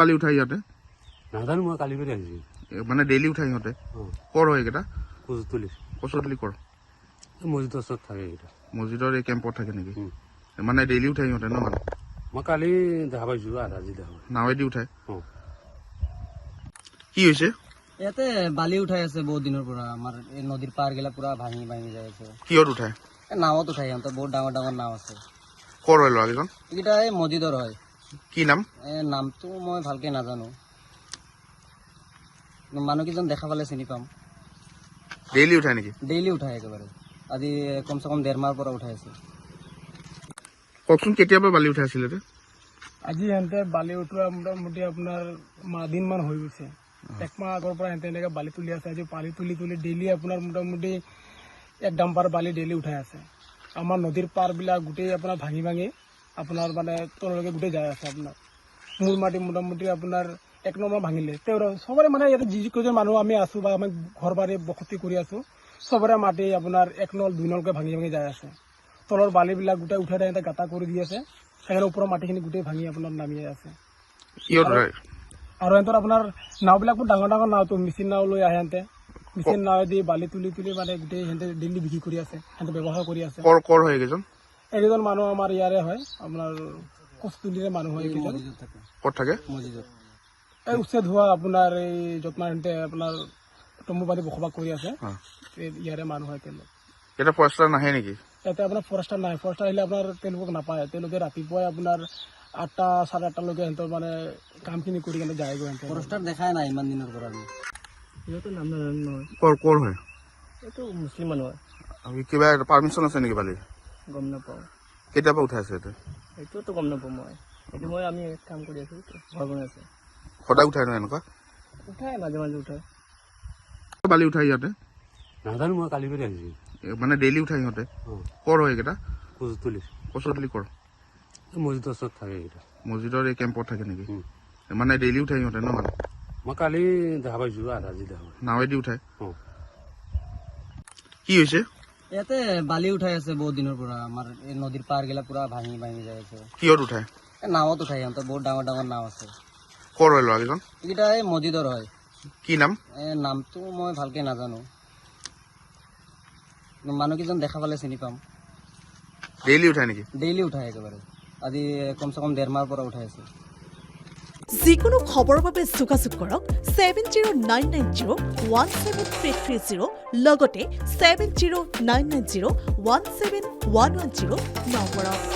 বালি উঠাই ইয়াতে নাজানো মই কালি কৰি আহিছোঁ মানে ডেইলি উঠাই ইহঁতে কৰ হয় এইকেইটা কচুতলি কৰ মছজিদৰ ওচৰত থাকে এইকেইটা মছজিদৰ এই কেম্পত থাকে নেকি মানে ডেইলি উঠাই ইহঁতে ন মানে মই কালি দেখা পাইছোঁ আৰু আজি দেখা পাইছোঁ নাৱেদি উঠাই কি হৈছে ইয়াতে বালি উঠাই আছে বহুত দিনৰ পৰা আমাৰ এই নদীৰ পাৰ গিলা পুৰা ভাঙি ভাঙি যাই আছে কিহত উঠাই নাৱত উঠাই সিহঁতৰ বহুত ডাঙৰ ডাঙৰ নাও আছে কৰ হয় ল'ৰাকেইজন এইকেইটা এই মছজিদৰ হয় কি নাম নামটো মই ভালকে নাজানো মানুহকেইজন দেখা পালে চিনি পাম ডেইলি উঠাই নেকি ডেইলি উঠাই একেবাৰে আজি কমচে কম 1.5 মাহৰ পৰা উঠাই আছে কওকচোন কেতিয়াবা বালি উঠাই আছিলে আজি সিহঁতে বালি উঠোৱা মোটামুটি আপোনাৰ দিনমান হৈ গৈছে 1 মাহ আগৰ পৰা সিহঁতে এনেকৈ বালি তুলি আছে আজি বালি তুলি তুলি ডেইলি আপোনাৰ মোটামুটি 1 ডাম্পাৰ বালি ডেইলি উঠাই আছে আমাৰ নদীৰ পাৰবিলাক গোটেই আপোনাৰ ভাঙি ভাঙি আপোনাৰ মানে তললৈকে গোটেই যাই আছে আপোনাৰ মূল মাটি মোটামুটি আপোনাৰ 1 নম্বৰ ভাঙিলে তেওঁ চবৰে মানে ইয়াতে যিকেইজন মানুহ আমি আছোঁ বা আমি ঘৰ বাৰী বসতি কৰি আছোঁ চবৰে মাটি আপোনাৰ 1 নল 2 নলকৈ ভাঙি ভাঙি যাই আছে তলৰ বালিবিলাক গোটেই উঠাই সিহঁতে গাঁতা কৰি দি আছে সেইকাৰণে ওপৰৰ মাটিখিনি গোটেই ভাঙি আপোনাৰ নামি আছে আৰু সিহঁতৰ আপোনাৰ নাওবিলাক বহুত ডাঙৰ ডাঙৰ নাওটো মেচিন নাও লৈ আহে সিহঁতে মেচিন নাৱেদি বালি তুলি তুলি মানে গোটেই সিহঁতে ডেইলি বিক্ৰী কৰি আছে সিহঁতে ব্যৱহাৰ কৰি আছে কৰ হয় এইকেইজন মানুহ আমাৰ ইয়াৰে হয় আপোনাৰ কচুতলিৰে মানুহ হয় এইকেইজন ক'ত থাকে মছজিদত এই উচ্ছেদ হোৱা আপোনাৰ এই য'ত সিহঁতে আপোনাৰ তম্বু পাতি বসবাস কৰি আছে ইয়াৰে মানুহ হয় তেওঁলোক এতিয়া ফৰেষ্টাৰ নাহে নেকি ইয়াতে আপোনাৰ ফৰেষ্টাৰ নাই ফৰেষ্টাৰ আহিলে আপোনাৰ তেওঁলোকক নাপায় তেওঁলোকে ৰাতিপুৱাই আপোনাৰ 8টা 8:30লৈকে সিহঁতৰ মানে কামখিনি কৰি কেনে যায়গৈ সিহঁতে ফৰেষ্টাৰ দেখাই নাই ইমান দিনৰ পৰা আমি সিহঁতৰ নাম নাজানো নহয় কৰ হয় এইটো মুছলিম মানুহ হয় কিবা পাৰ্মিশ্যন আছে নেকি বালি গম নাপাওঁ কেতিয়াবা উঠাই আছে ইয়াতে এইটোতো গম নাপাওঁ মই আমি কাম কৰি আছোঁ ঘৰ বনাই আছে সদায় উঠাই নহয় এনেকুৱা উঠাই মাজে মাজে উঠাই বালি উঠাই ইয়াতে নাজানো মই কালি কৰি আহিছোঁ মানে ডেইলি উঠাই ইহঁতে কৰ হয় এইকেইটা কচুতলি কৰ মছজিদৰ ওচৰত থাকে এইকেইটা মছজিদৰ এই কেম্পত থাকে নেকি মানে ডেইলি উঠাই ইহঁতে ন মানে মই কালি দেখা পাইছোঁ আৰু আজি দেখা পাইছোঁ নাৱেদি উঠাই কি হৈছে ইয়াতে বালি উঠাই আছে বহুত দিনৰ পৰা আমাৰ এই নদীৰ পাৰ গিলা পুৰা ভাঙি ভাঙি যাই আছে কিহত উঠাই নাৱত উঠাই সিহঁতৰ বহুত ডাঙৰ ডাঙৰ নাও আছে কৰ হয় ল'ৰাকেইজন এইকেইটা এই মছজিদৰ হয় কি নাম নামটো মই ভালকে নাজানো মানুহকেইজন দেখা পালে চিনি পাম ডেইলি উঠাই নেকি ডেইলি উঠাই একেবাৰে আজি কমচে কম 1.5 মাহৰ পৰা উঠাই আছে যিকোনো খবৰৰ বাবে যোগাযোগ কৰক 7099017330 লগতে 7099017110 নম্বৰত